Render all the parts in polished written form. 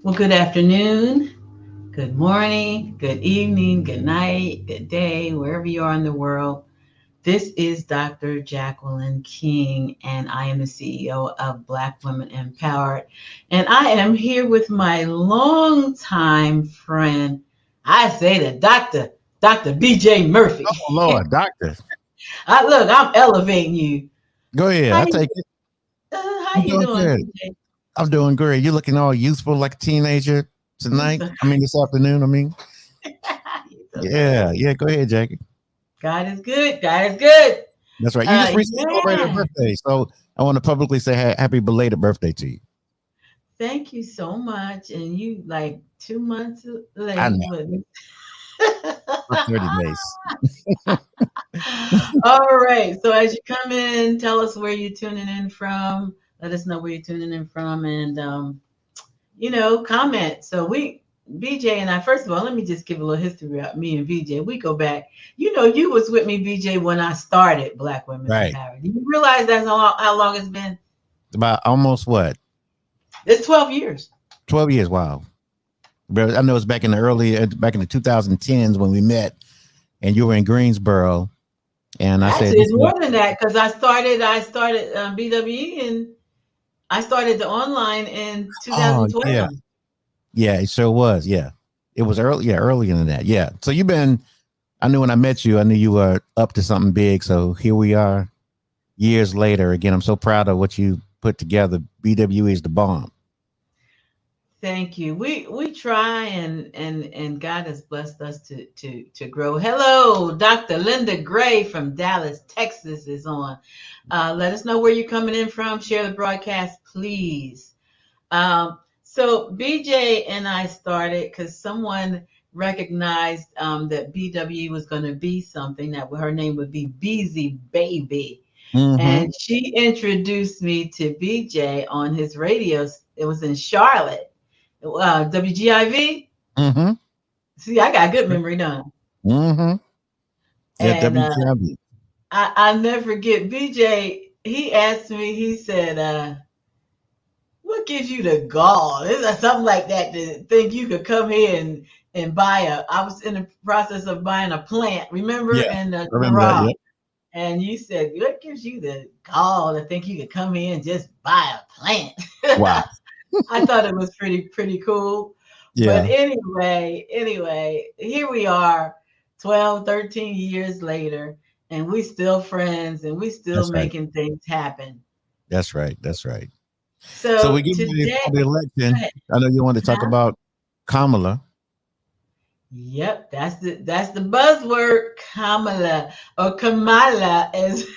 Well, good afternoon, good morning, good evening, good night, good day, wherever you are in the world. This is Dr. Jacqueline King, and I am the CEO of Black Women Empowered. And I am here with my longtime friend, I say the doctor, Dr. BJ Murphy. Oh Lord, doctor. I'm elevating you. Go ahead. How I'll you, take it. how I'm you doing doing, good. BJ? I'm doing great. You're looking all youthful like a teenager You tonight. so, This afternoon. you so Yeah, good. yeah. Go ahead, Jackie. God is good. God is good. That's right. You just recently celebrated a Yeah. birthday, so I want to publicly say happy belated birthday to you. Thank you so much. And you like 2 months I late, know but for 30 days. all right. So as you come in, tell us where you're tuning in from. Let us know where you're tuning in from, and comment. So we BJ and I, first of all, let me just give a little history about me and BJ. We go back. You was with me, BJ, when I started Black Women Right. Empowered. Do you realize that's how long it's been? About almost what? It's 12 years. 12 years. Wow. But I know it's back in the 2010s when we met, and you were in Greensboro, and I said, Actually, "This it's is what." more than that because I started BWE and I started the online in Oh yeah. 2012. Yeah, it sure was. Yeah. It was early. Yeah, earlier than that. Yeah. So I knew when I met you, I knew you were up to something big. So here we are years later. Again, I'm so proud of what you put together. BWE is the bomb. Thank you. We try and God has blessed us to grow. Hello, Dr. Linda Gray from Dallas, Texas is on. Let us know where you're coming in from. Share the broadcast, please. So BJ and I started because someone recognized that BW was going to be something that her name would be Beezy Baby. Mm-hmm. And she introduced me to BJ on his radio. It was in Charlotte, WGIV. Mm-hmm. See, I got good memory now. Mm-hmm. Yeah, And WTW. I never forget BJ. He asked me, he said, what gives you the gall? It's something like that to think you could come here and buy I was in the process of buying a plant, remember, Yeah. in the I remember that. garage. Yep. And you said, what gives you the gall to think you could come here and just buy a plant? Wow. I thought it was pretty cool. But Yeah. anyway, here we are 12, 13 years later, and we still friends and we still That's right. making things happen. That's right. That's right. So we So get ready today, for the go election. ahead. I know you want to talk Huh? about Kamala. Yep, that's the buzzword, Kamala or Kamala, as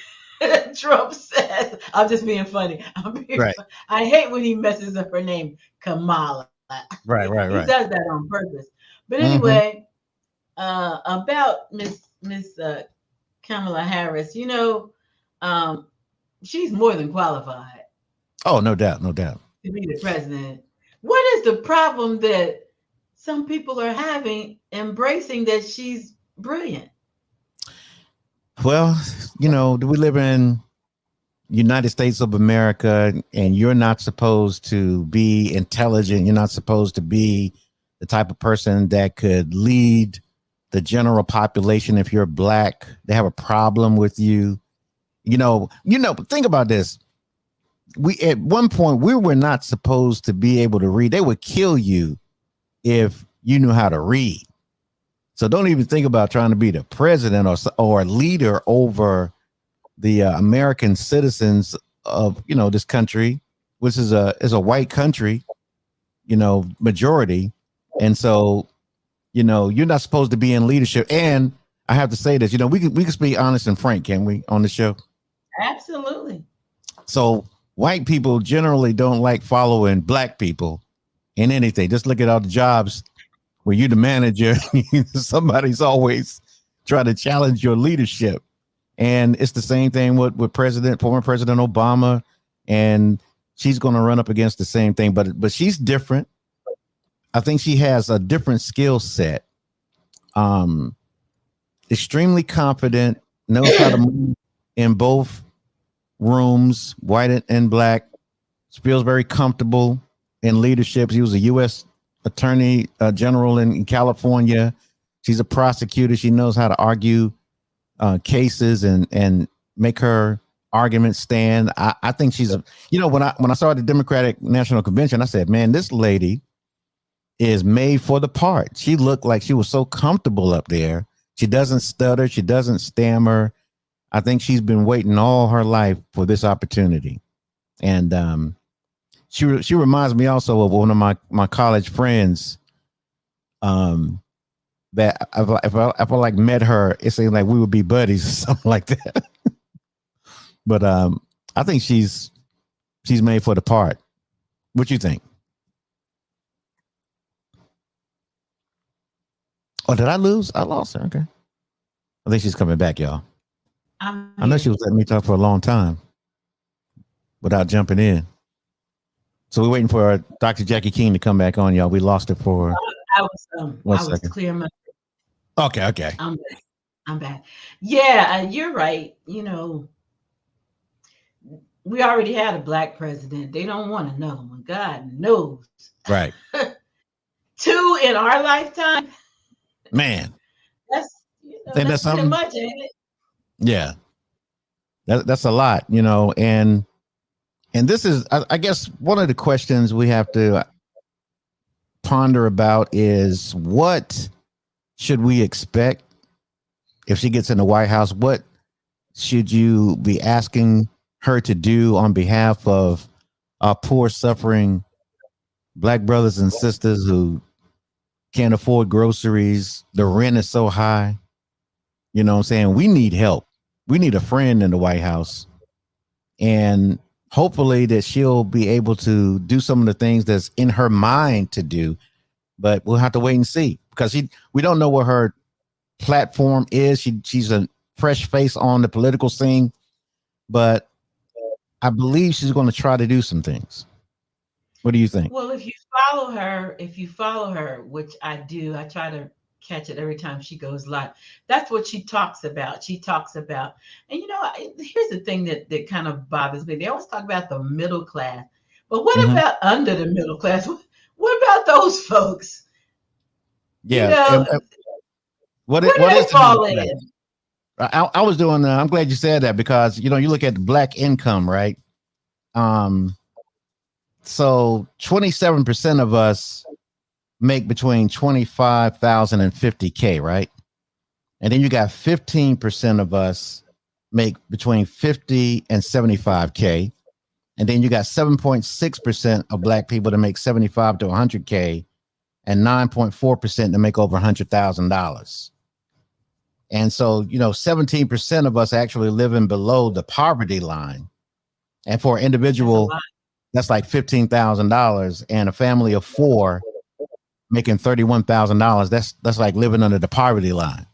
Trump says. I'm just being funny. Right. I hate when he messes up her name, Kamala. Right. He Right. does Right. that on purpose. But Mm-hmm. anyway, about Miss Kamala Harris, um, she's more than qualified Oh, no doubt. No doubt. to be the president. What is the problem that some people are having embracing that she's brilliant? Well, we live in United States of America, and you're not supposed to be intelligent. You're not supposed to be the type of person that could lead the general population. If you're black, they have a problem with you. But think about this. We at one point we were not supposed to be able to read. They would kill you if you knew how to read. So don't even think about trying to be the president or leader over the American citizens of this country, which is a white country, majority, and so you're not supposed to be in leadership. And I have to say this, we can speak honest and frank, can we, on the show? Absolutely. So white people generally don't like following black people in anything. Just look at all the jobs where you're the manager. Somebody's always trying to challenge your leadership. And it's the same thing with former President Obama, and she's going to run up against the same thing, but she's different. I think she has a different skill set. Extremely confident, knows how to move in both rooms, white and black. Feels very comfortable in leadership. She was a U.S. attorney general in California. She's a prosecutor. She knows how to argue cases and make her arguments stand. I think she's a, when I saw the Democratic National Convention, I said, man, this lady is made for the part. She looked like she was so comfortable up there. She doesn't stutter. She doesn't stammer. I think she's been waiting all her life for this opportunity. And she reminds me also of one of my college friends. That if I like met her, it seemed like we would be buddies or something like that. But I think she's made for the part. What you think? Oh, did I lose? I lost her. Okay. I think she's coming back, y'all. I know she was letting me talk for a long time without jumping in. So we're waiting for Dr. Jackie King to come back on, y'all. We lost her for I was clear my. Okay. I'm back. Yeah, you're right. We already had a black president. They don't want another one. God knows. Right. 2 in our lifetime. Man. That's pretty much, ain't it? Yeah. That's a lot, and this is, I guess, one of the questions we have to ponder about is, what should we expect if she gets in the White House? What should you be asking her to do on behalf of our poor, suffering black brothers and sisters who can't afford groceries? The rent is so high. You know what I'm saying? We need help. We need a friend in the White House. And hopefully that she'll be able to do some of the things that's in her mind to do. But we'll have to wait and see, because we don't know what her platform is. She's a fresh face on the political scene, but I believe she's going to try to do some things. What do you think? Well, if you follow her, which I do, I try to catch it every time she goes live. That's what she talks about. And here's the thing that kind of bothers me. They always talk about the middle class, but what about under the middle class? What about those folks? Yeah. What do they fall in? I was doing. I'm glad you said that, because you look at the black income, right? So 27% of us make between 25,000 and 50K, right? And then you got 15% of us make between 50 and 75K. And then you got 7.6% of black people that make 75 to 100K, and 9.4% to make over $100,000. And so, 17% of us actually living below the poverty line. And for an individual, that's like $15,000, and a family of 4 making $31,000. That's like living under the poverty line.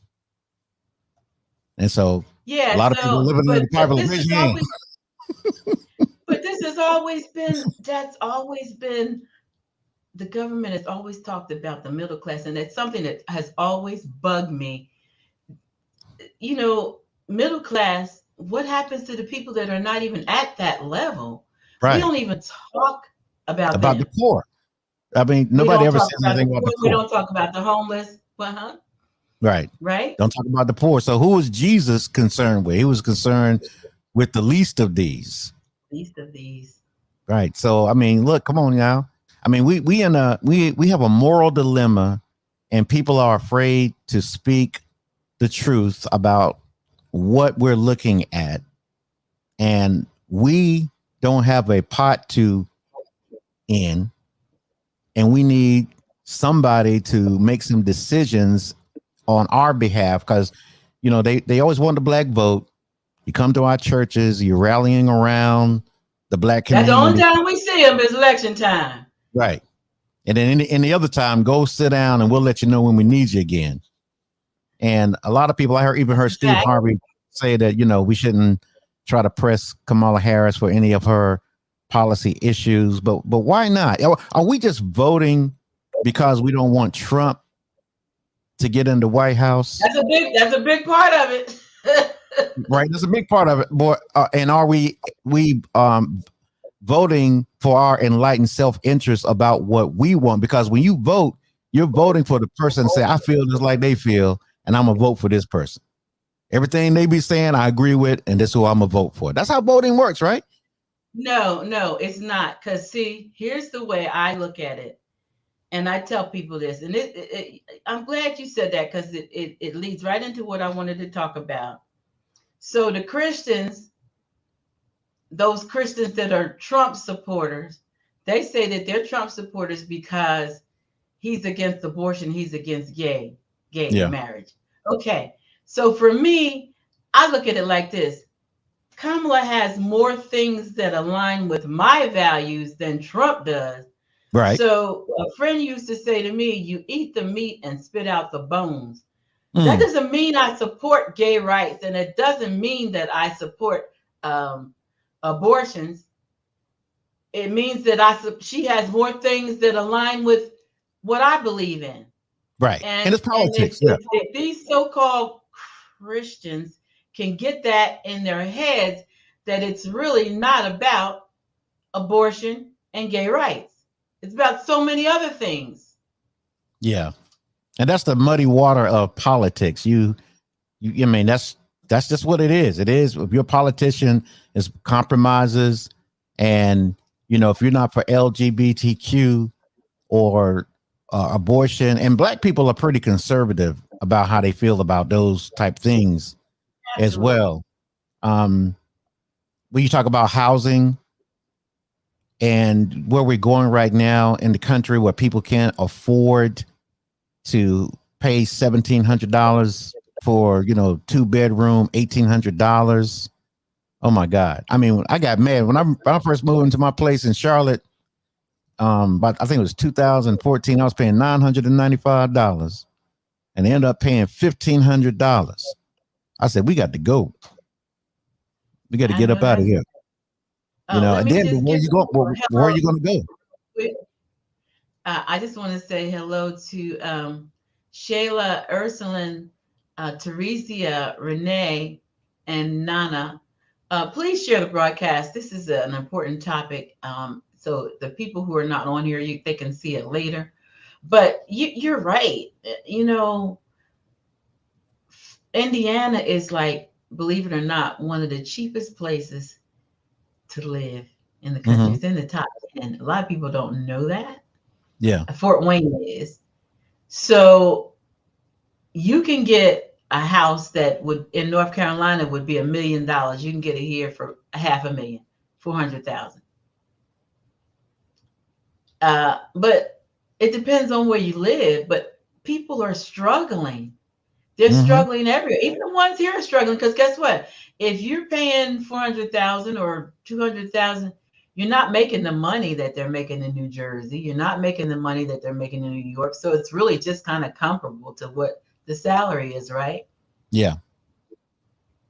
And so, a lot of people living under the poverty line. But that's always been, the government has always talked about the middle class, and it's something that has always bugged me. Middle class, what happens to the people that are not even at that level? Right. We don't even talk about them. The poor. I mean, nobody ever says anything about the poor. We don't talk about the homeless. Right. Right. Don't talk about the poor. So who was Jesus concerned with? He was concerned with the least of these. Right. So, I mean, look, come on now. I mean, we have a moral dilemma, and people are afraid to speak the truth about what we're looking at. And we don't have a pot to end, and we need somebody to make some decisions on our behalf, because they always want the black vote. You come to our churches, you're rallying around the black community. That's the only time we see them is election time. Right. And then in the other time, go sit down and we'll let you know when we need you again. And a lot of people, I heard Steve Harvey say that, we shouldn't try to press Kamala Harris for any of her policy issues. But why not? Are we just voting because we don't want Trump to get in the White House? That's a big part of it. Right. That's a big part of it. And are we voting for our enlightened self-interest about what we want. Because when you vote, you're voting for the person say, I feel just like they feel, and I'm gonna vote for this person. Everything they be saying, I agree with, and this is who I'm gonna vote for. That's how voting works, right? No, it's not. Because, see, here's the way I look at it. And I tell people this, and I'm glad you said that because it leads right into what I wanted to talk about. So, the Christians, those Christians that are Trump supporters, they say that they're Trump supporters because he's against abortion, he's against gay Yeah. marriage. Okay. So, for me, I look at it like this. Kamala has more things that align with my values than Trump does. Right. So a friend used to say to me, you eat the meat and spit out the bones. That Mm. doesn't mean I support gay rights, and it doesn't mean that I support abortions. It means that she has more things that align with what I believe in. Right. And And it's politics. Yeah. if these so-called Christians can get that in their heads, that it's really not about abortion and gay rights. It's about so many other things. Yeah. And that's the muddy water of politics. I mean, that's just what it is. It is. If your politician is compromises, and if you're not for LGBTQ or abortion, and black people are pretty conservative about how they feel about those type things as Absolutely. well. When you talk about housing and where we're going right now in the country, where people can't afford to pay $1,700 for 2-bedroom, $1,800. Oh my God! I mean, I got mad when I first moved into my place in Charlotte. But I think it was 2014. I was paying $995, and they ended up paying $1,500. I said, we got to go. We got to I get know up out of that's. here. Let And me then just where give you go? Where are hello. you going to go? I just want to say hello to Shayla, Ursuline, Teresia, Renee, and Nana. Please share the broadcast. This is an important topic. So the people who are not on here, they can see it later. But you're right. You know, Indiana is like, believe it or not, one of the cheapest places to live in the country. Mm-hmm. It's in the top 10. A lot of people don't know that. Yeah. Fort Wayne is. So you can get a house that would in North Carolina would be $1 million. You can get it here for $500,000, 400,000. But it depends on where you live. But people are struggling. They're Mm-hmm. struggling everywhere. Even the ones here are struggling because guess what? If you're paying 400,000 or 200,000, you're not making the money that they're making in New Jersey. You're not making the money that they're making in New York. So it's really just kind of comparable to what the salary is, right? Yeah.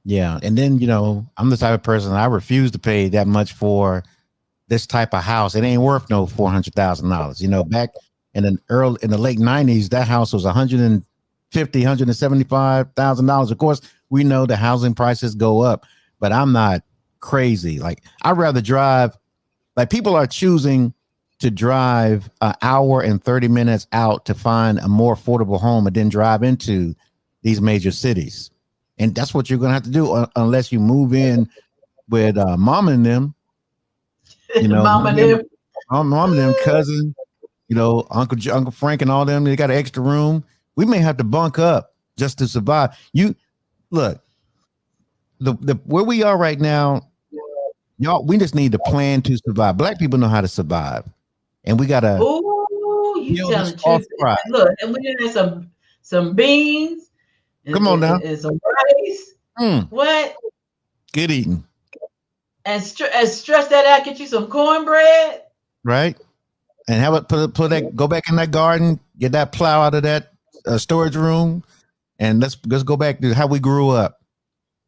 Yeah. And then, I'm the type of person, I refuse to pay that much for this type of house. It ain't worth no $400,000. Back in the late 90s, that house was $175,000. Of course, we know the housing prices go up, but I'm not crazy. Like, I'd rather drive. Like, people are choosing to drive an hour and 30 minutes out to find a more affordable home and then drive into these major cities. And that's what you're going to have to do unless you move in with mom and them, Mom and them. mom and them cousin, Uncle Frank and all them. They got an extra room. We may have to bunk up just to survive. You look, the where we are right now, y'all. We just need to plan to survive. Black people know how to survive, and we gotta Oh, you build this telling the off truth. pride. Look, and we did some beans Come on now. and some rice. Mm, What? good eating, And stretch that out. Get you some cornbread. right? And have it put that go back in that garden, get that plow out of that storage room, and let's go back to how we grew up.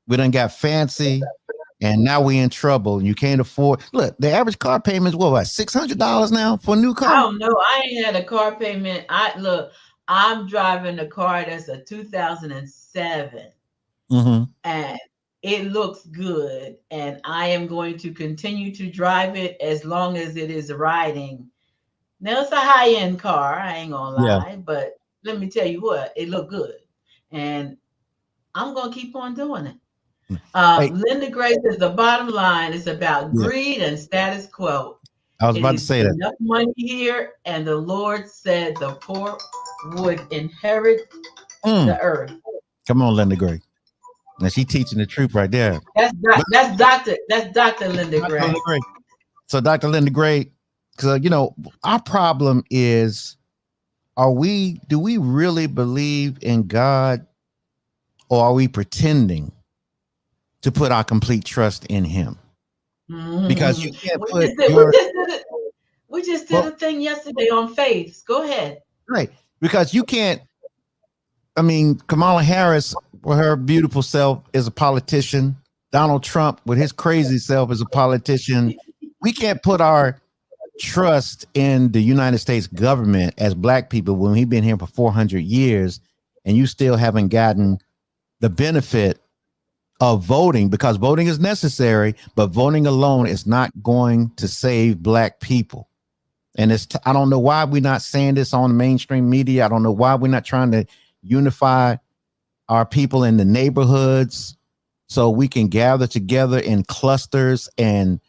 We done got fancy, and now we in trouble. You can't afford. Look, the average car payment is what $600 now for a new I car. don't know. I ain't had a car payment. I'm driving a car that's a 2007, Mm-hmm. and it looks good, and I am going to continue to drive it as long as it is riding. Now it's a high end car, I ain't gonna Yeah. lie, but let me tell you what, it looked good, and I'm gonna keep on doing it. Hey, Linda Gray says the bottom line is about yeah, greed and status quo. I was It about to is say that. enough money here, and the Lord said the poor would inherit Mm, the earth. come on, Linda Gray. Now she teaching the truth right there. But That's Doctor Linda Dr. Linda Gray. Gray. So Dr. Linda Gray, because our problem is, do we really believe in God, or are we pretending to put our complete trust in him? Because you Mhm. can't We put just did, we your, just did it. We just did well, a thing yesterday on faith. Go ahead. right, because you can't, I mean, Kamala Harris with her beautiful self is a politician. Donald Trump with his crazy self is a politician. We can't put our trust in the United States government as black people when we've been here for 400 years and you still haven't gotten the benefit of voting, because voting is necessary, but voting alone is not going to save black people. And I don't know why we're not saying this on the mainstream media. I don't know why we're not trying to unify our people in the neighborhoods so we can gather together in clusters and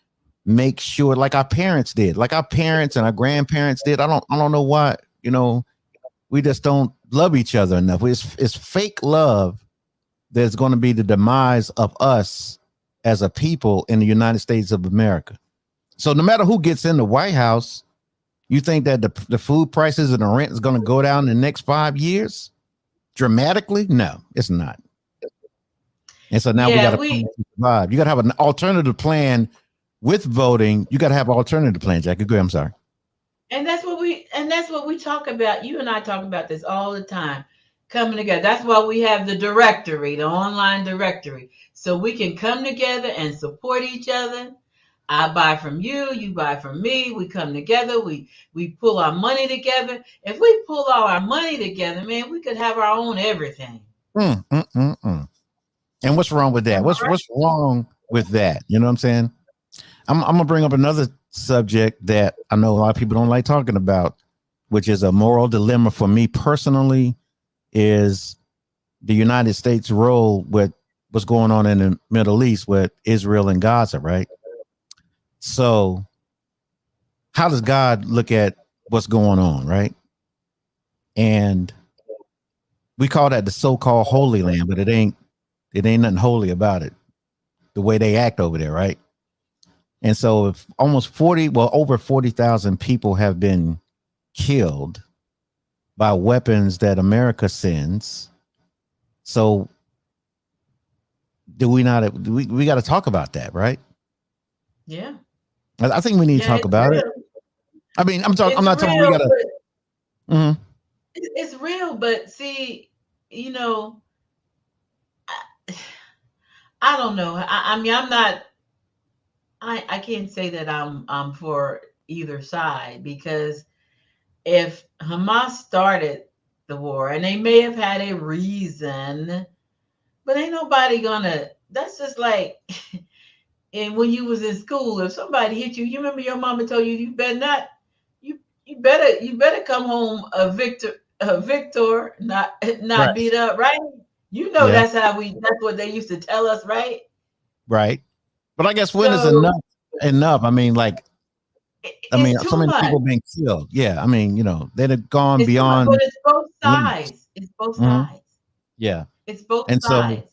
make sure, like our parents did, like our parents and our grandparents did. I don't know why, we just don't love each other enough. It's fake love that's going to be the demise of us as a people in the United States of America. So no matter who gets in the White House, you think that the food prices and the rent is going to go down in the next 5 years dramatically? No, it's not. And so now we got Yeah, to survive. You got to have an alternative plan with voting. You got to have an alternative plan, Jackie. Go ahead, I'm sorry. and that's what we talk about. You and I talk about this all the time. Coming together. That's why we have the directory, the online directory. So we can come together and support each other. I buy from you, you buy from me. We come together. We pull our money together. If we pull all our money together, man, we could have our own everything. Mm, mm, mm, mm. And what's wrong with that? Am I right? What's wrong with that? You know what I'm saying? I'm gonna bring up another subject that I know a lot of people don't like talking about, which is a moral dilemma for me personally, is the United States role with what's going on in the Middle East with Israel and Gaza, right? So how does God look at what's going on, right? And we call that the so-called Holy Land, but it ain't nothing holy about it. The way they act over there, right? And so if over 40,000 people have been killed by weapons that America sends. So we got to talk about that, right? Yeah. I think we need to Yeah, talk it's about it. real. I mean, I'm It's not talking we real, got to. but Mhm. it's real, but see, you know, I, I don't know. I mean, I'm not. I can't say that I'm for either side, because if Hamas started the war, and they may have had a reason, but ain't nobody gonna. That's just like, and when you was in school, if somebody hit you, you remember your mama told you you better not, you you better come home a victor, not Right. beat up, right? You know Yeah. that's what they used to tell us, right? Right. But I guess when is So enough? Enough. I mean, like, it's so too many much. people being killed. Yeah. I mean, they've gone It's too much, but beyond it's both limits. sides. It's both Mhm. sides. Yeah. It's both And so, sides.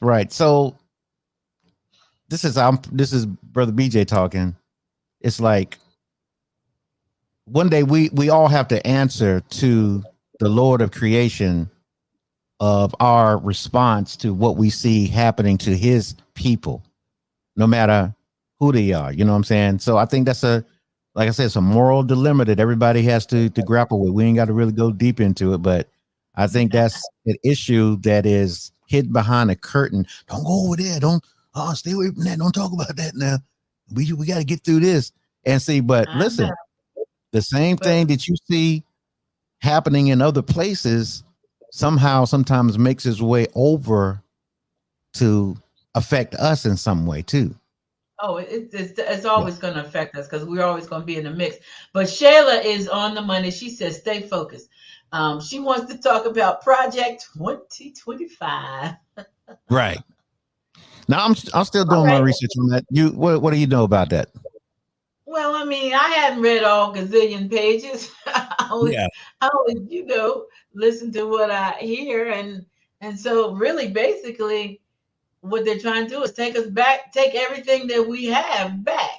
right. So this is Brother BJ talking. It's like one day we all have to answer to the Lord of creation of our response to what we see happening to his people, no matter who they are. You know what I'm saying? So I think like I said, it's a moral dilemma that everybody has to grapple with. We ain't got to really go deep into it, but I think that's an issue that is hidden behind a curtain. Don't go over there. Don't stay away from that. Don't talk about that now. We got to get through this and see. But I know, listen, the same but thing that you see happening in other places sometimes makes its way over to affect us in some way too. Oh, it's always going to affect us because we're always going to be in the mix. But Shayla is on the money. She says, stay focused. She wants to talk about Project 2025. Right. Now I'm still All doing my right. research on that. What do you know about that? Well, I mean, I hadn't read all gazillion pages. Yeah. I always, listen to what I hear, and so really, basically, what they're trying to do is take us back, take everything that we have back.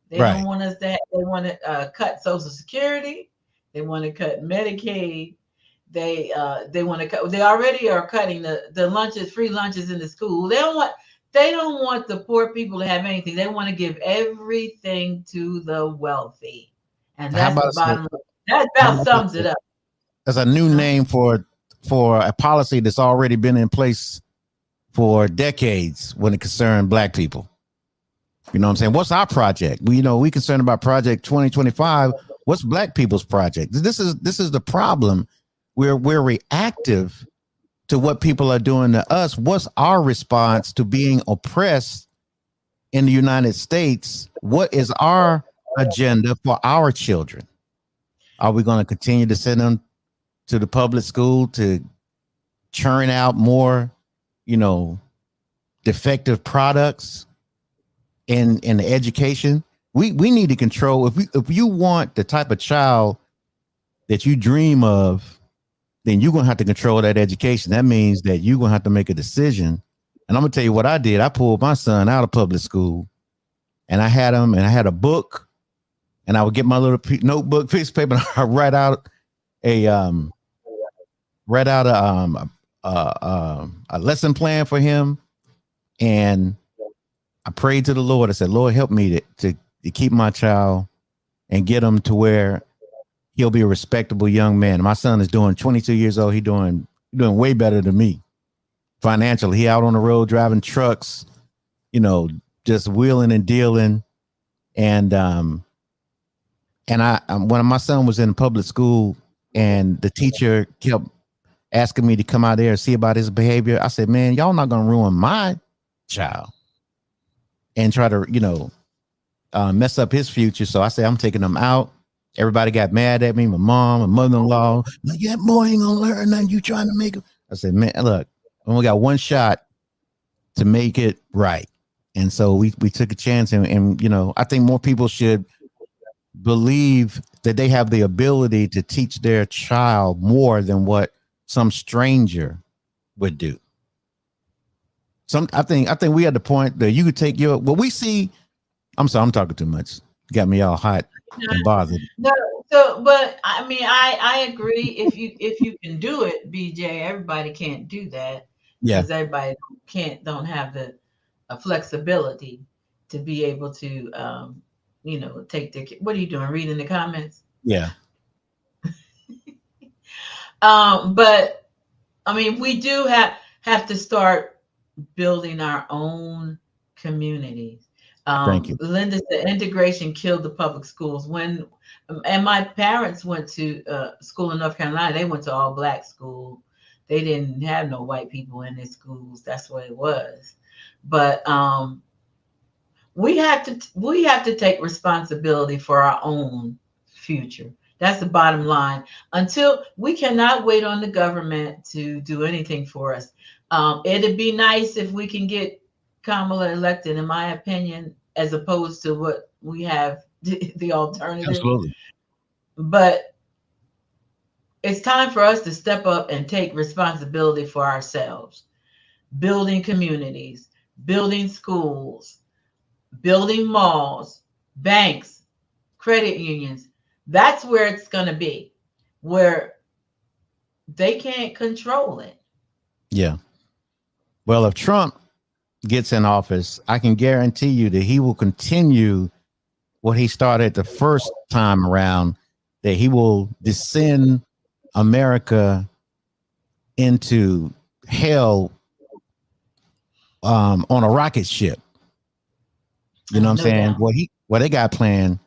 They don't Right. want us to. They want to cut Social Security. They want to cut Medicaid. They want to cut. They already are cutting the lunches, free lunches in the school. They don't want the poor people to have anything. They want to give everything to the wealthy, and How that's the about bottom line. That how about about sums it up. as a new Huh? name for a policy that's already been in place for decades when it concerned black people? You know what I'm saying? What's our project? We concerned about Project 2025. What's black people's project? This is the problem. We're reactive to what people are doing to us. What's our response to being oppressed in the United States? What is our agenda for our children? Are we going to continue to send them to the public school to churn out more, defective products in the education? We need to control. If you want the type of child that you dream of, then you're gonna have to control that education. That means that you're gonna have to make a decision. And I'm gonna tell you what I did. I pulled my son out of public school, and I had him, and I had a book, and I would get my little notebook, piece of paper, and I write out a lesson plan for him, and I prayed to the Lord. I said, Lord, help me to keep my child and get him to where he'll be a respectable young man. My son is doing 22 years old. He's doing way better than me financially. He out on the road driving trucks, just wheeling and dealing. And when my son was in public school and the teacher kept asking me to come out there and see about his behavior, I said, man, y'all not going to ruin my child and try to, mess up his future. So I said, I'm taking him out. Everybody got mad at me. My mom, my mother-in-law, like, that boy ain't gonna learn nothing. You trying to make him. I said, man, look, we only got one shot to make it right. And so we took a chance, and I think more people should believe that they have the ability to teach their child more than what some stranger would do. I think we at the point that you could take we see. I'm sorry, I'm talking too much. Got me all hot and bothered. No, so but I mean, I agree. If you can do it, BJ, everybody can't do that Yeah. because everybody don't have the flexibility to be able to take their. What are you doing? Reading the comments? Yeah. But I mean, we do have to start building our own communities. Thank you. Linda said integration killed the public schools. And my parents went to school in North Carolina. They went to all black school. They didn't have no white people in their schools. That's what it was. But we have to take responsibility for our own future. That's the bottom line. Until we cannot wait on the government to do anything for us. It'd be nice if we can get Kamala elected, in my opinion, as opposed to what we have, the alternative. Absolutely. But it's time for us to step up and take responsibility for ourselves. Building communities, building schools, building malls, banks, credit unions. That's where it's going to be, where they can't control it. Yeah. Well, if Trump gets in office, I can guarantee you that he will continue what he started the first time around, that he will descend America into hell on a rocket ship. You know what I'm saying? doubt. What they got planned.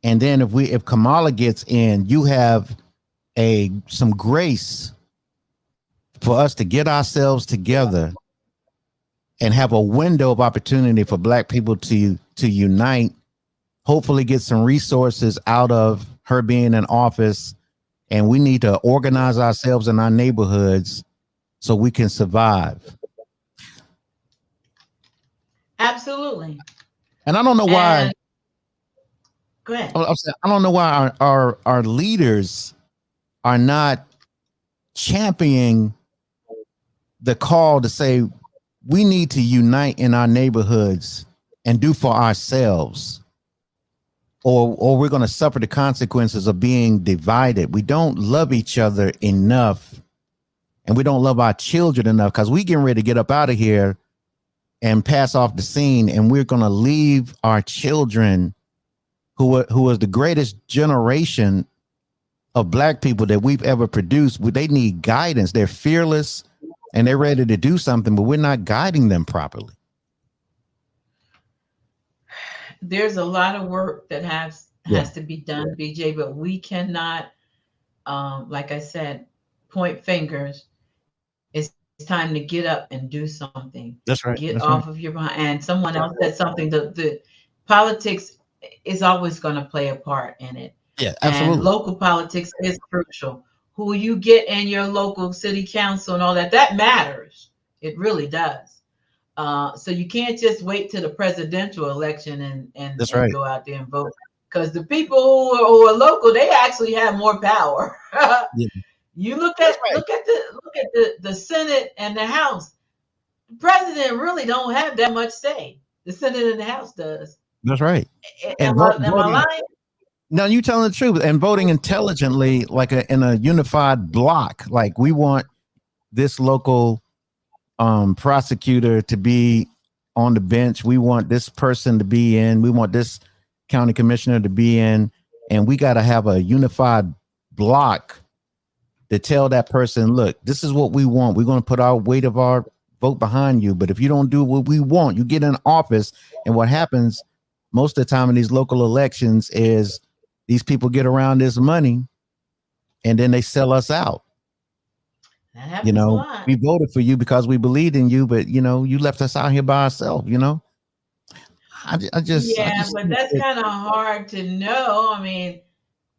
And then if Kamala gets in, you have some grace for us to get ourselves together and have a window of opportunity for Black people to unite, hopefully get some resources out of her being in office. And we need to organize ourselves in our neighborhoods so we can survive. Absolutely. And I don't know why. Go ahead. I don't know why our leaders are not championing the call to say we need to unite in our neighborhoods and do for ourselves, or we're going to suffer the consequences of being divided. We don't love each other enough, and we don't love our children enough, because we getting ready to get up out of here and pass off the scene, and we're going to leave our children, who was the greatest generation of Black people that we've ever produced. They need guidance. They're fearless and they're ready to do something, but we're not guiding them properly. There's a lot of work that has to be done, BJ, but we cannot, like I said, point fingers. It's time to get up and do something. That's right. Get off of your behind. And someone else said something. The politics is always going to play a part in it. Yeah, absolutely. And local politics is crucial. Who you get in your local city council and all that matters. It really does. So you can't just wait till the presidential election and go out there and vote, because the people who are local, they actually have more power. You look at the Senate and the House. The president really don't have that much say. The Senate and the House does. That's right. Am I lying? No, you telling the truth. And voting intelligently, like in a unified block. Like, we want this local prosecutor to be on the bench. We want this person to be in. We want this county commissioner to be in. And we got to have a unified block to tell that person, look, this is what we want. We're going to put our weight of our vote behind you. But if you don't do what we want, you get in office. And what happens most of the time in these local elections is these people get around this money and then they sell us out. That happens a lot. We voted for you because we believed in you, but you left us out here by ourselves. But that's kind of hard to know. I mean,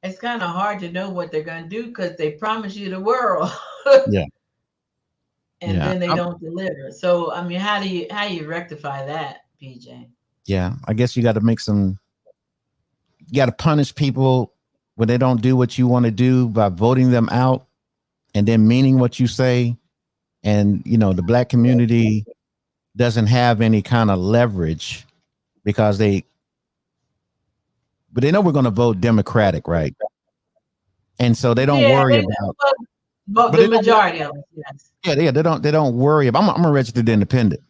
it's kind of hard to know what they're going to do, because they promise you the world. Then they don't deliver. So, I mean, how do you rectify that, PJ? Yeah, I guess you got to you got to punish people when they don't do what you want to do by voting them out and then meaning what you say. And, the Black community doesn't have any kind of leverage because they know we're going to vote Democratic, right? And so they don't worry about the majority of it. Yes. Yeah, they don't worry about. I'm a registered independent,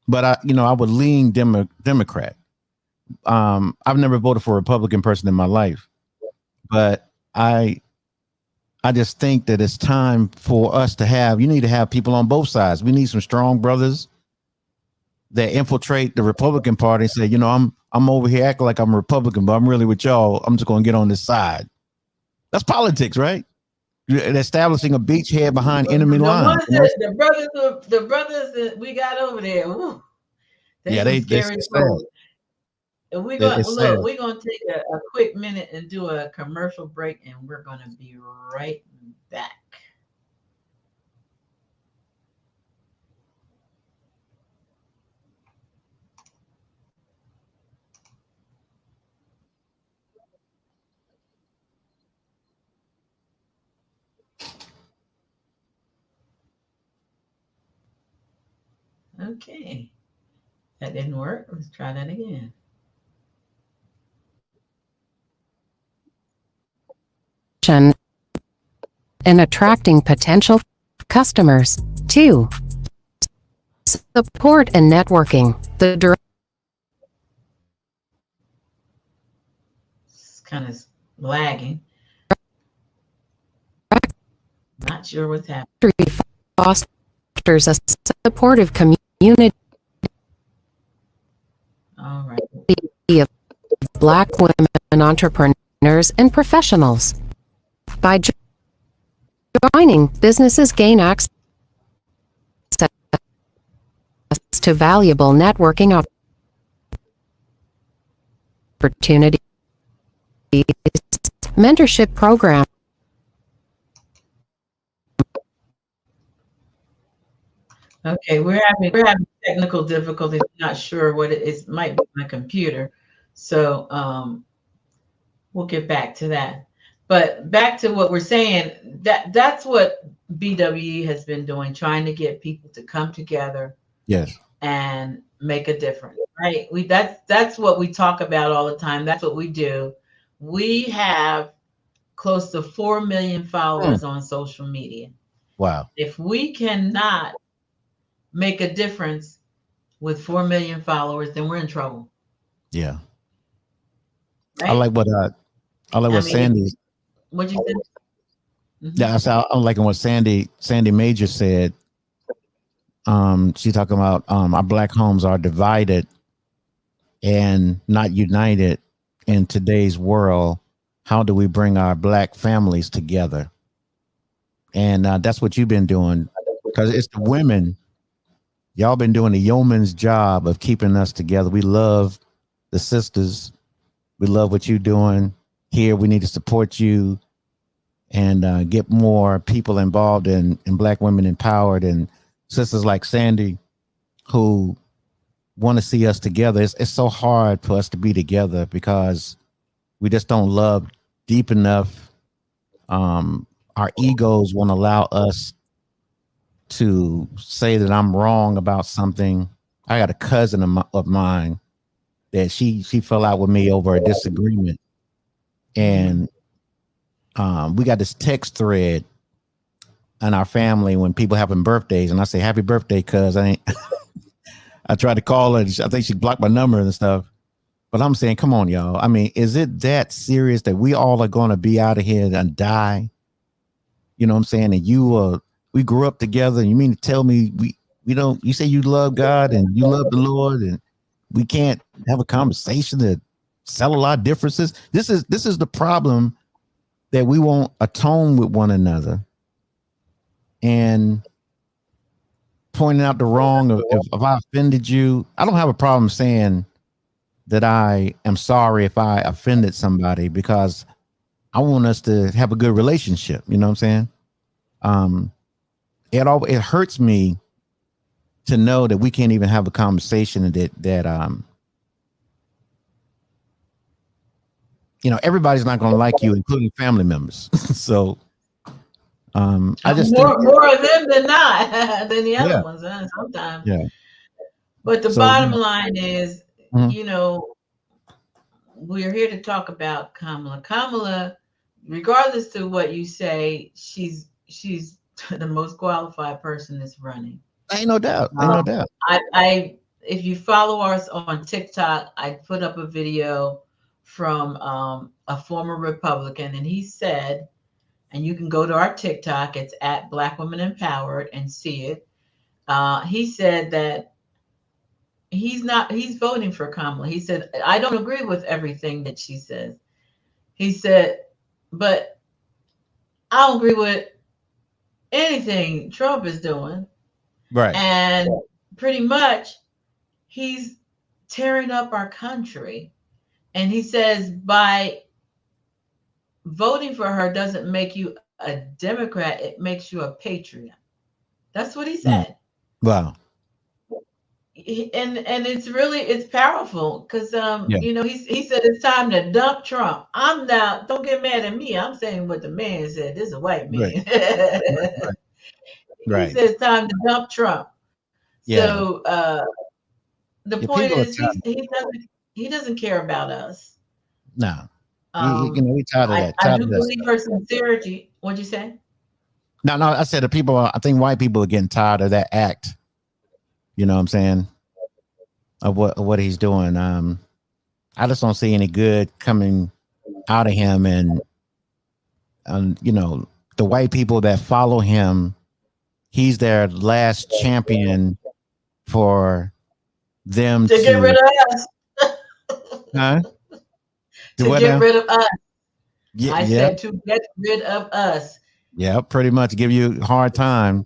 but I would lean Democrat. I've never voted for a Republican person in my life, but I just think that it's time for us you need to have people on both sides. We need some strong brothers that infiltrate the Republican Party and say, I'm over here acting like I'm a Republican, but I'm really with y'all. I'm just going to get on this side. That's politics, right? You're establishing a beachhead behind enemy lines. The brothers that we got over there. Ooh, they scary. And we're gonna take a quick minute and do a commercial break, and we're gonna be right back. Okay, that didn't work. Let's try that again. And attracting potential customers. 2. Support and networking. It's kind of lagging. Not sure what's happening. Fosters a supportive community. All right. Of Black women entrepreneurs and professionals. By joining, businesses gain access to valuable networking opportunities, mentorship program. Okay, we're having technical difficulties. I'm not sure what it is. Might be my computer. So we'll get back to that. But back to what we're saying, that's what BWE has been doing, trying to get people to come together Yes. and make a difference. Right? That's what we talk about all the time. That's what we do. We have close to 4 million followers on social media. Wow. If we cannot make a difference with 4 million followers, then we're in trouble. Yeah. Right? I like what Sandy. What you said? Yeah, I'm liking what Sandy Major said. She talking about our black homes are divided and not united in today's world. How do we bring our black families together? And that's what you've been doing, because it's the women. Y'all been doing the yeoman's job of keeping us together. We love the sisters. We love what you're doing here. We need to support you and get more people involved in black women empowered, and sisters like Sandy who want to see us together. It's so hard for us to be together because we just don't love deep enough. Our egos won't allow us to say that I'm wrong about something. I got a cousin of mine that she fell out with me over a disagreement, and we got this text thread in our family when people having birthdays, and I say happy birthday, cuz I tried to call her. I think she blocked my number and stuff. But I'm saying, come on, y'all. I mean, is it that serious that we all are going to be out of here and die? You know what I'm saying? And we grew up together, and you mean to tell me we don't? You say you love God and you love the Lord, and we can't have a conversation to settle our differences? This is the problem, that we won't atone with one another and pointing out the wrong of if I offended you. I don't have a problem saying that I am sorry if I offended somebody, because I want us to have a good relationship. You know what I'm saying? It hurts me to know that we can't even have a conversation that everybody's not going to like you, including family members. So I just more of them than not than the other Yeah. ones sometimes. Yeah. But the bottom line is, Mhm. We're here to talk about Kamala. Kamala, regardless to what you say, she's the most qualified person that's running. Ain't no doubt. Ain't no doubt. I if you follow us on TikTok, I put up a video from a former Republican, and he said, and you can go to our TikTok, it's at Black Women Empowered, and see it. He said that he's voting for Kamala. He said, I don't agree with everything that she says. He said, but I don't agree with anything Trump is doing. Right. And pretty much he's tearing up our country. And he says, by voting for her doesn't make you a Democrat, it makes you a patriot. That's what he said. Wow. And it's powerful, because Yeah. he said it's time to dump Trump. I'm now, don't get mad at me, I'm saying what the man said. This is a white man. Right. He said it's time to dump Trump. Yeah. So the point is, he doesn't care about us. No. We tired of that. I do believe her sincerity. What'd you say? No, I said I think white people are getting tired of that act. You know what I'm saying? Of what he's doing. I just don't see any good coming out of him, and the white people that follow him, he's their last champion for them to get rid of us. Huh? To get rid of us. Yeah, I said to get rid of us. Yeah, pretty much give you a hard time.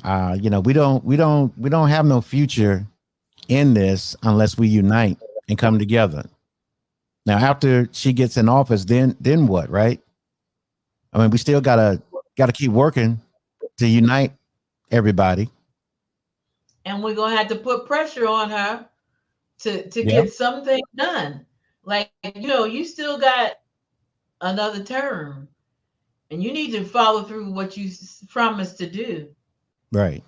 We don't have no future in this unless we unite and come together. Now, after she gets in office, then what, right? I mean, we still gotta keep working to unite everybody. And we're gonna have to put pressure on her to Yeah. get something done. Like, you still got another term, and you need to follow through what you promised to do. Right.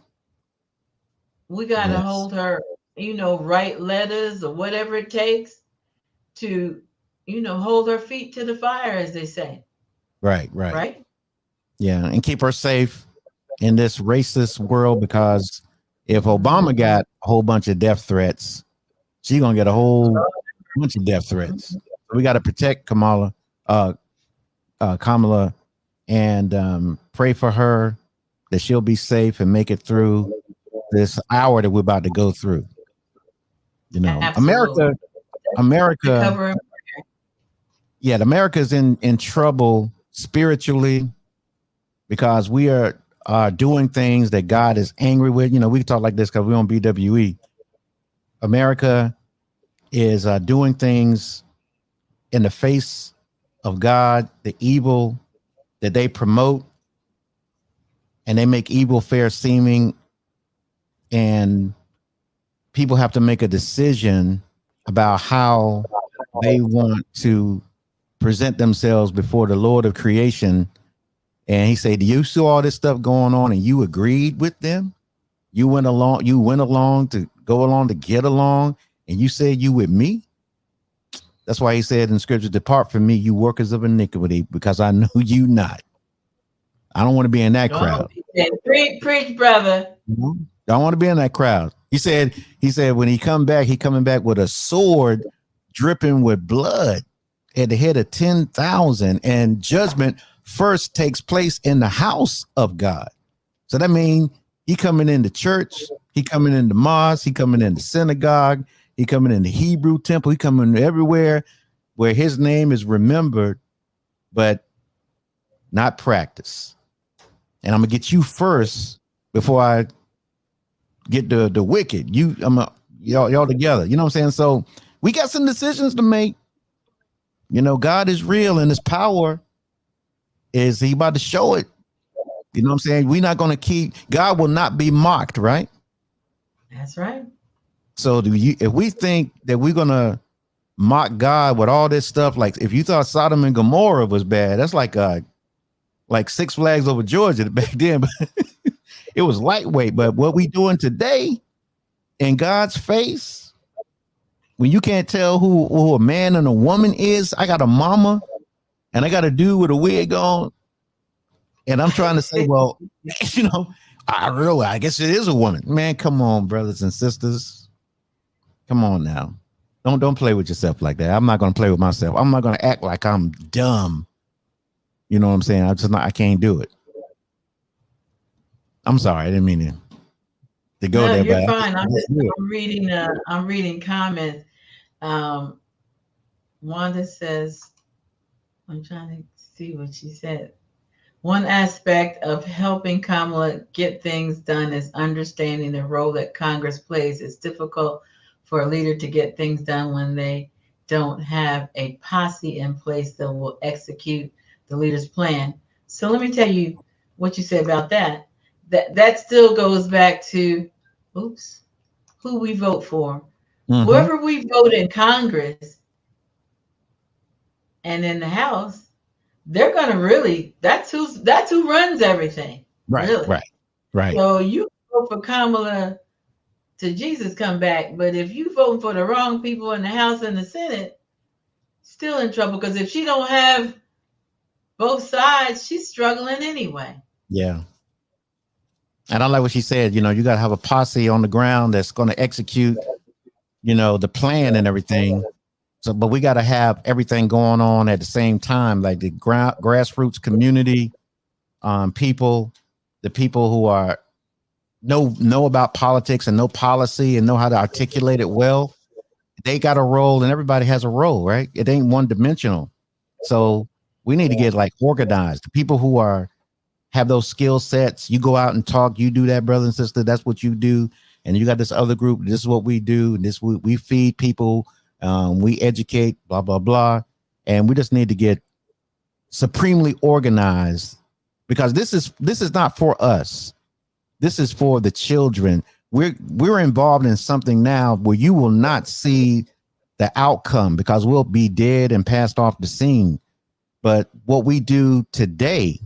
We got to Yes. hold her, write letters or whatever it takes to, hold her feet to the fire, as they say. Right. Right. Right? Yeah, and keep her safe in this racist world, because if Obama Mhm. got a whole bunch of death threats, she's gonna get a whole bunch of death threats. So we got to protect Kamala, and pray for her that she'll be safe and make it through this hour that we're about to go through. Absolutely. To America, cover. yeah, America's in trouble spiritually because we are doing things that God is angry with. We can talk like this because we're on BWE. America is doing things in the face of God, the evil that they promote, and they make evil fair seeming, and people have to make a decision about how they want to present themselves before the Lord of creation. And he said, you saw all this stuff going on and you agreed with them. You went along to go along to get along, and you said you with me. That's why he said in scripture, depart from me, you workers of iniquity, because I know you not. I don't want to be in that crowd. Preach, brother. Don't want to be in that crowd. He said when he coming back with a sword dripping with blood at the head of 10,000, and judgment first takes place in the house of God. So that means he coming into church, he coming into mosque, he coming into synagogue, he coming into Hebrew temple, he coming everywhere where his name is remembered, but not practiced. And I'm gonna get you first before I get the wicked. Y'all together. You know what I'm saying? So we got some decisions to make. God is real, and his power is he about to show it. You know what I'm saying? We're not going to God will not be mocked, right? That's right. So if we think that we're going to mock God with all this stuff, like if you thought Sodom and Gomorrah was bad, that's like Six Flags over Georgia back then, but it was lightweight. But what we doing today in God's face, when you can't tell who a man and a woman is, I got a mama and I got a dude with a wig on, and I'm trying to say, well, I guess it is a woman. Man, come on, brothers and sisters. Come on now. Don't play with yourself like that. I'm not going to play with myself. I'm not going to act like I'm dumb. You know what I'm saying? I can't do it. I'm sorry. I didn't mean to go there. You're but fine. I'm reading comments. Wanda says, I'm trying to see what she said. One aspect of helping Kamala get things done is understanding the role that Congress plays. It's difficult for a leader to get things done when they don't have a posse in place that will execute the leader's plan. So let me tell you what you said about that. That still goes back to, who we vote for. Mm-hmm. Whoever we vote in Congress and in the House, they're gonna really, that's who runs everything. Right, really. Right. So you vote for Kamala till Jesus come back, but if you voting for the wrong people in the House and the Senate, still in trouble, because if she don't have both sides, she's struggling anyway. Yeah. And I like what she said. You got to have a posse on the ground that's going to execute, the plan and everything. So, but we got to have everything going on at the same time, like the grassroots community, people, the people who are know about politics and know policy and know how to articulate it well. They got a role, and everybody has a role, right? It ain't one dimensional. So we need to get like organized. The people who are have those skill sets. You go out and talk, you do that, brother and sister. That's what you do. And you got this other group. This is what we do. This we feed people. We educate, blah, blah, blah. And we just need to get supremely organized, because this is not for us. This is for the children. We're involved in something now where you will not see the outcome, because we'll be dead and passed off the scene. But what we do today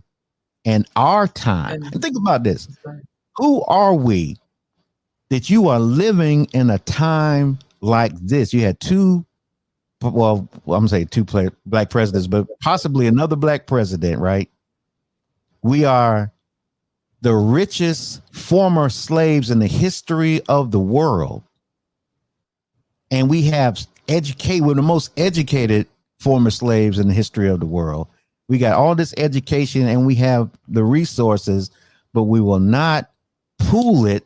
and our time, and think about this. Who are we that you are living in a time like this? You had two, well, I'm gonna say two black presidents, but possibly another black president, right? We are the richest former slaves in the history of the world. And we have we're the most educated former slaves in the history of the world. We got all this education and we have the resources, but we will not pool it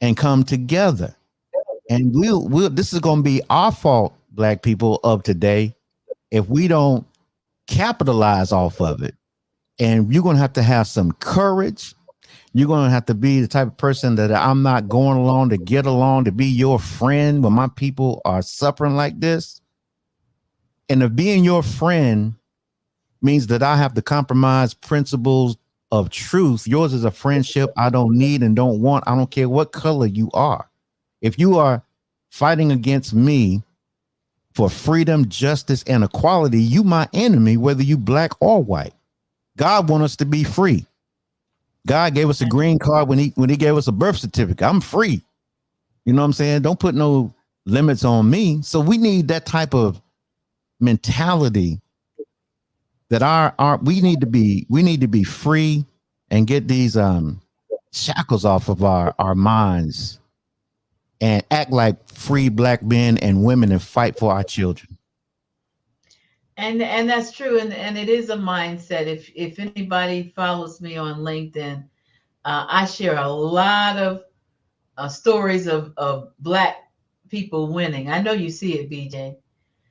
and come together. And we'll this is going to be our fault, black people of today, if we don't capitalize off of it. And you're going to have some courage. You're going to have to be the type of person that I'm not going along to get along, to be your friend when my people are suffering like this. And if being your friend means that I have to compromise principles of truth, yours is a friendship I don't need and don't want. I don't care what color you are. If you are fighting against me for freedom, justice, and equality, you my enemy, whether you black or white. God wants us to be free. God gave us a green card when he gave us a birth certificate. I'm free. You know what I'm saying? Don't put no limits on me. So we need that type of mentality that we need to be free and get these shackles off of our minds and act like free black men and women and fight for our children. And that's true, and it is a mindset. If anybody follows me on LinkedIn, I share a lot of stories of black people winning. I know you see it, BJ,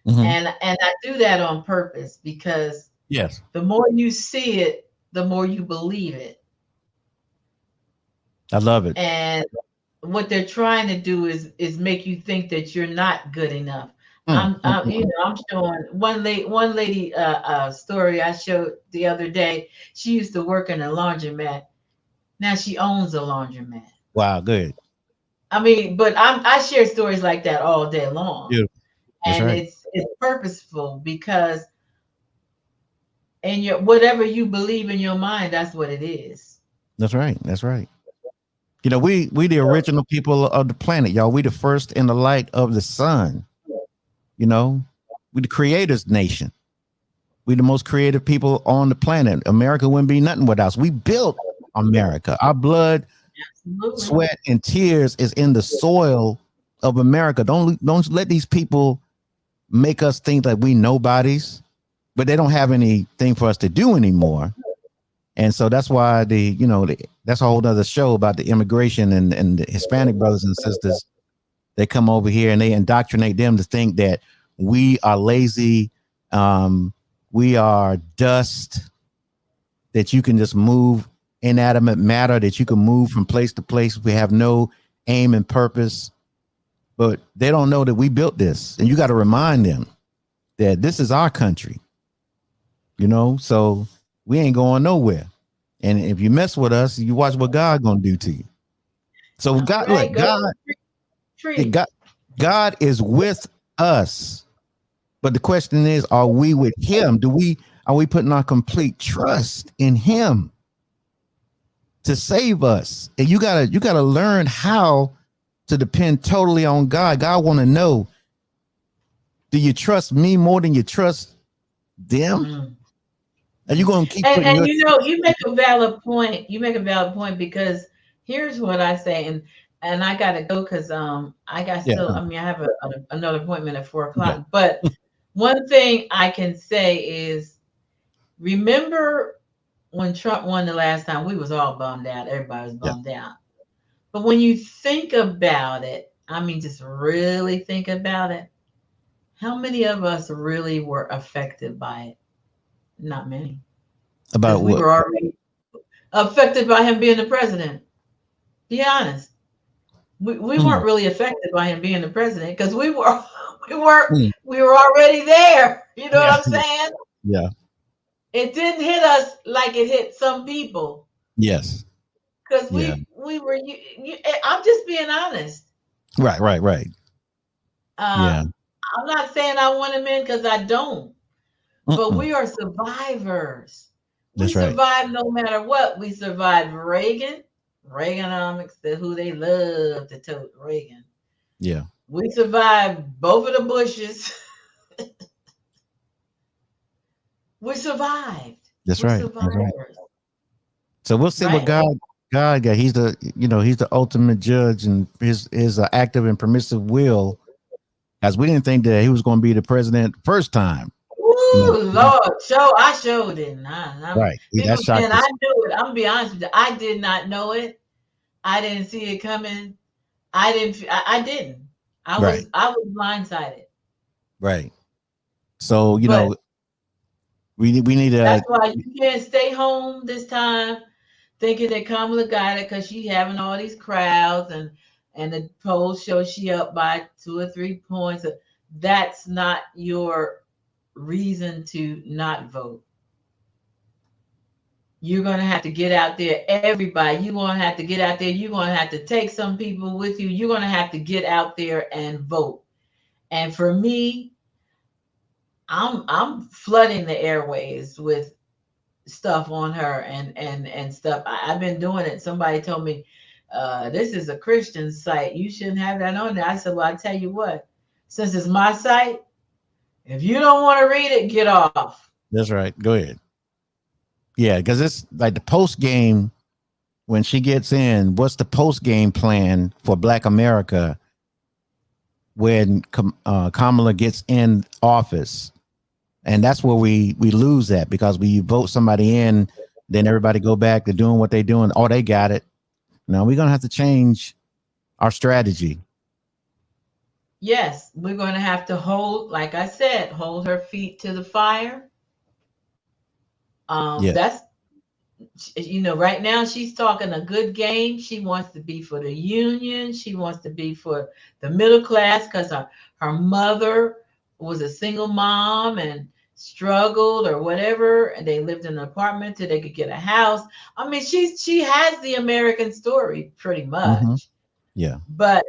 and I do that on purpose, because yes, the more you see it, the more you believe it. I love it. And what they're trying to do is make you think that you're not good enough. I'm showing one lady story I showed the other day. She used to work in a laundromat. Now she owns a laundromat. Wow, good. I mean, but I share stories like that all day long. Yeah, and right. It's purposeful, because whatever you believe in your mind, that's what it is. That's right. That's right. You know, we the original people of the planet, y'all. We the first in the light of the sun. You know, we the creators nation. We the most creative people on the planet. America wouldn't be nothing without us. We built America. Our blood, sweat, and tears is in the soil of America. Don't let these people make us think that we nobodies, but they don't have anything for us to do anymore. And so that's why that's a whole other show about the immigration and the Hispanic brothers and sisters. They come over here and they indoctrinate them to think that we are lazy. We are dust, that you can just move, inanimate matter, that you can move from place to place. We have no aim and purpose, but they don't know that we built this. And you got to remind them that this is our country, so we ain't going nowhere. And if you mess with us, you watch what God gonna do to you. So God, right, look, God is with us. But the question is, are we with him? Are we putting our complete trust in him to save us? And you gotta learn how to depend totally on God. God want to know, do you trust me more than you trust them? Mm-hmm. Are you going to keep and you make a valid point. You make a valid point, because here's what I say, and I gotta go because I have another appointment at 4:00. Okay. But one thing I can say is, remember when Trump won the last time? We was all bummed out. Everybody was bummed out. But when you think about it, just really think about it, how many of us really were affected by it? Not many. About what? affected by him being the president. Be honest. We weren't really affected by him being the president because we were Mm. we were already there. You know Yeah. what I'm saying? Yeah. It didn't hit us like it hit some people Yes. because Yeah. we were. I'm just being honest. Right. Right. Right. Uh, Yeah. I'm not saying I want him in because I don't, but Mm-mm. we are survivors. We That's right. survived no matter what. We survived Reaganomics, who they love to tote Reagan. Yeah. We survived both of the Bushes. We survived. That's We're right. That's right. survivors, So we'll see what right? God got. He's the ultimate judge, and his active and permissive will. As we didn't think that he was going to be the president first time. Woo, Lord, I showed it. Right. People That saying shocked I us. knew it. I'm gonna be honest with you. I did not know it. I didn't see it coming. I didn't. I didn't. Right. I was blindsided. Right. So But we need that's to. why you can't stay home this time thinking that Kamala got it because she having all these crowds and the polls show she up by 2 or 3 points. That's not your reason to not vote. You're going to have to get out there, everybody. You're going to have to get out there. You're going to have to take some people with you. You're going to have to get out there and vote. And for me, I'm flooding the airways with stuff on her and stuff. I've been doing it. Somebody told me, this is a Christian site. You shouldn't have that on there. I said, well, I tell you what, since it's my site, if you don't want to read it, get off. That's right. Go ahead. Yeah, because it's like the post game when she gets in. What's the post game plan for Black America when Kamala gets in office? And that's where we lose that, because when you vote somebody in, then everybody go back to doing what they're doing. Oh, they got it. Now we're gonna have to change our strategy. Yes, we're going to have to hold, like I said, hold her feet to the fire. Yeah. That's, right now she's talking a good game. She wants to be for the union. She wants to be for the middle class because her mother was a single mom and struggled or whatever, and they lived in an apartment till they could get a house. I mean, she has the American story pretty much. Mm-hmm. Yeah. But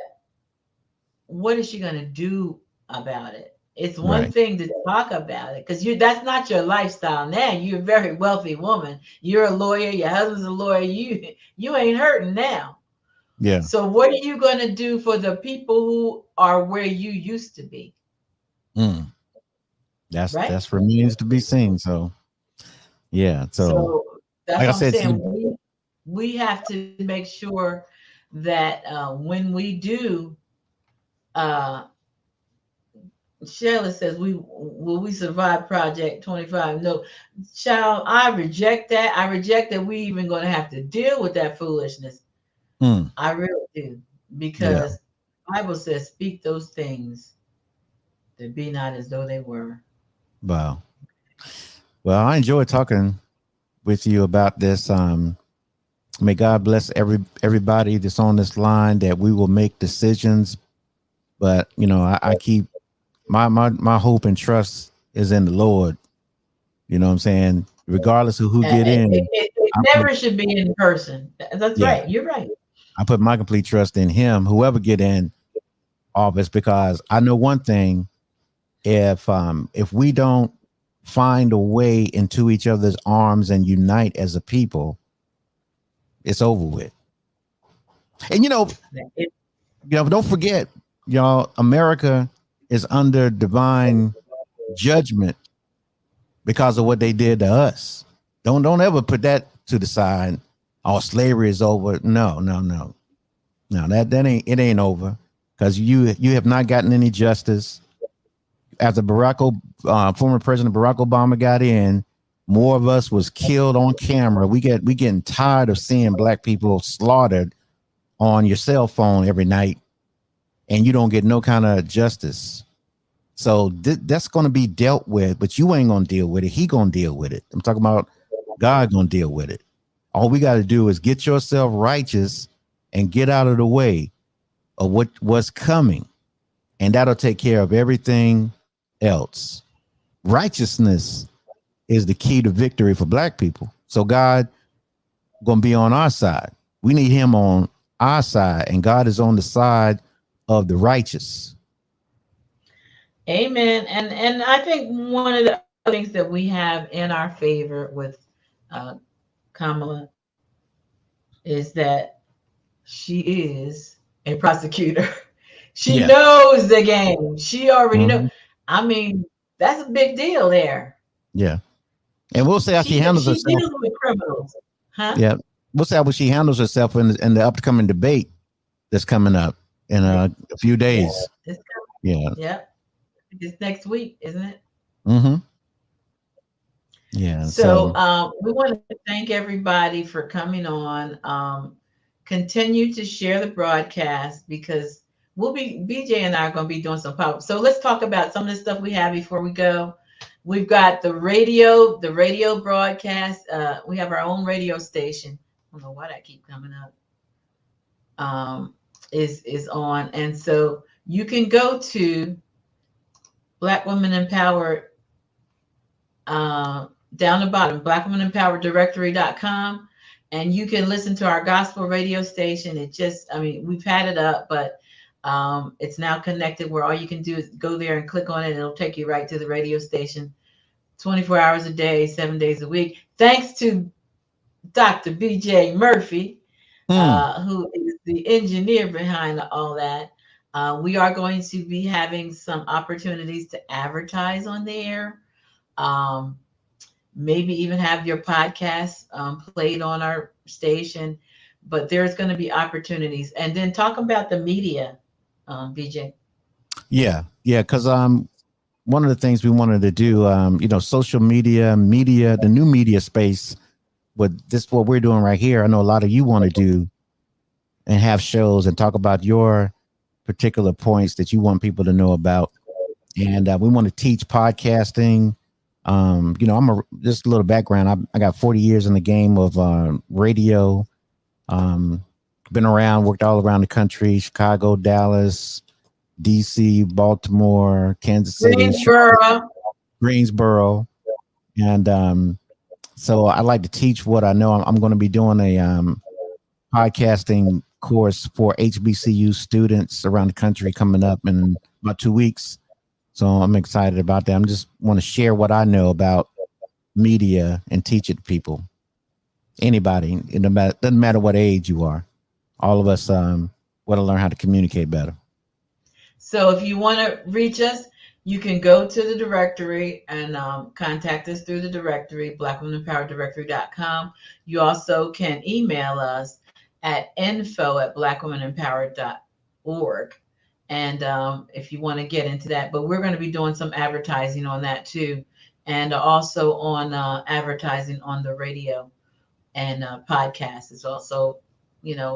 what is she going to do about it? It's one Right. thing to talk about it because that's not your lifestyle now. You're a very wealthy woman. You're a lawyer. Your husband's a lawyer. You ain't hurting now. Yeah. So what are you going to do for the people who are where you used to be? Mm. Right? That's remains to be seen. So yeah. So that's like I what I'm said, saying. We have to make sure that when we do, Sheila says, will we survive Project 25? No, child, I reject that. I reject that we even going to have to deal with that foolishness. I really do, because the Bible says, speak those things that be not as though they were. Wow. Well, I enjoyed talking with you about this. May God bless everybody that's on this line, that we will make decisions. But I keep my hope and trust is in the Lord. You know what I'm saying? Regardless of who get in. It never should be in person. That's right. You're right. I put my complete trust in him, whoever get in office, because I know one thing: if we don't find a way into each other's arms and unite as a people, it's over with. And don't forget, y'all, America is under divine judgment because of what they did to us. Don't ever put that to the side. Oh, slavery is over. No. That ain't over, because you have not gotten any justice. After former President Barack Obama got in, more of us was killed on camera. We getting tired of seeing Black people slaughtered on your cell phone every night, and you don't get no kind of justice. So that's going to be dealt with, but you ain't going to deal with it. He going to deal with it. I'm talking about God going to deal with it. All we got to do is get yourself righteous and get out of the way of what's coming. And that'll take care of everything else. Righteousness is the key to victory for Black people. So God going to be on our side. We need him on our side, and God is on the side of the righteous. Amen. And I think one of the things that we have in our favor with Kamala is that she is a prosecutor. She knows the game. She already knows. I mean, that's a big deal there. Yeah. And we'll see how she handles herself. She deals with criminals. Huh? Yeah. We'll see how she handles herself in the upcoming debate that's coming up in a few days. Yeah. Yep. It's next week, isn't it? Mm-hmm. Yeah. So we want to thank everybody for coming on. Continue to share the broadcast because BJ and I are going to be doing some pop. So let's talk about some of the stuff we have before we go. We've got the radio broadcast. We have our own radio station. I don't know why that keep coming up. Is on, and so you can go to Black Women Empowered down the bottom, blackwomenempowereddirectory.com, and you can listen to our gospel radio station. We've had it up, but it's now connected where all you can do is go there and click on it. And it'll take you right to the radio station 24 hours a day, 7 days a week. Thanks to Dr. BJ Murphy, who is the engineer behind all that. We are going to be having some opportunities to advertise on there. Maybe even have your podcast played on our station, but there's going to be opportunities. And then talk about the media, BJ. Yeah. Because one of the things we wanted to do, social media, the new media space, what we're doing right here. I know a lot of you want to do and have shows and talk about your particular points that you want people to know about. And we want to teach podcasting. Just a little background. I got 40 years in the game of radio. Been around, worked all around the country, Chicago, Dallas, DC, Baltimore, Kansas City, Greensboro. And so I like to teach what I know. I'm going to be doing a podcasting course for HBCU students around the country coming up in about 2 weeks. So I'm excited about that. I just want to share what I know about media and teach it to people. Anybody, it doesn't matter what age you are. All of us want to learn how to communicate better. So if you want to reach us, you can go to the directory and contact us through the directory, blackwomenempowereddirectory.com. You also can email us at info@blackwomenempowered.org. And if you want to get into that, but we're going to be doing some advertising on that too. And also on advertising on the radio and podcasts as well. So,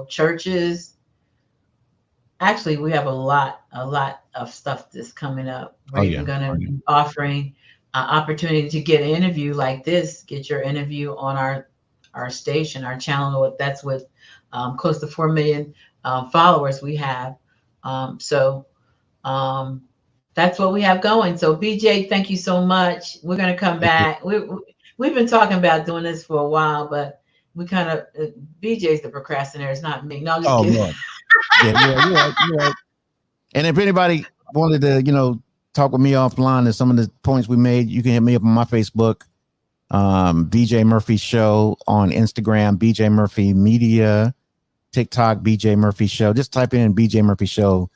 churches. Actually, we have a lot of stuff that's coming up. We're even going to be offering opportunity to get an interview like this, get your interview on our station, our channel. That's with close to 4 million followers we have. So that's what we have going. So BJ, thank you so much. We're going to come back. We've been talking about doing this for a while, but we kind of, BJ's the procrastinator. It's not me. No, I'm just kidding. Lord. Yeah, you're right. And if anybody wanted to, talk with me offline and some of the points we made, you can hit me up on my Facebook, BJ Murphy Show, on Instagram, BJ Murphy Media, TikTok, BJ Murphy Show. Just type in BJ Murphy Show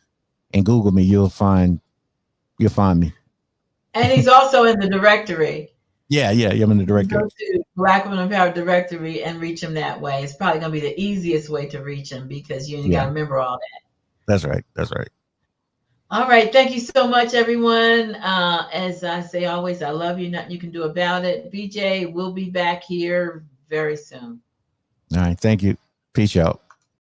and Google me. You'll find me. And he's also in the directory. Yeah, I'm in the directory. Go to Black Women Empowered Directory and reach him that way. It's probably going to be the easiest way to reach him because you got to remember all that. That's right. All right. Thank you so much, everyone. As I say always, I love you. Nothing you can do about it. BJ will be back here very soon. All right. Thank you. Peace out.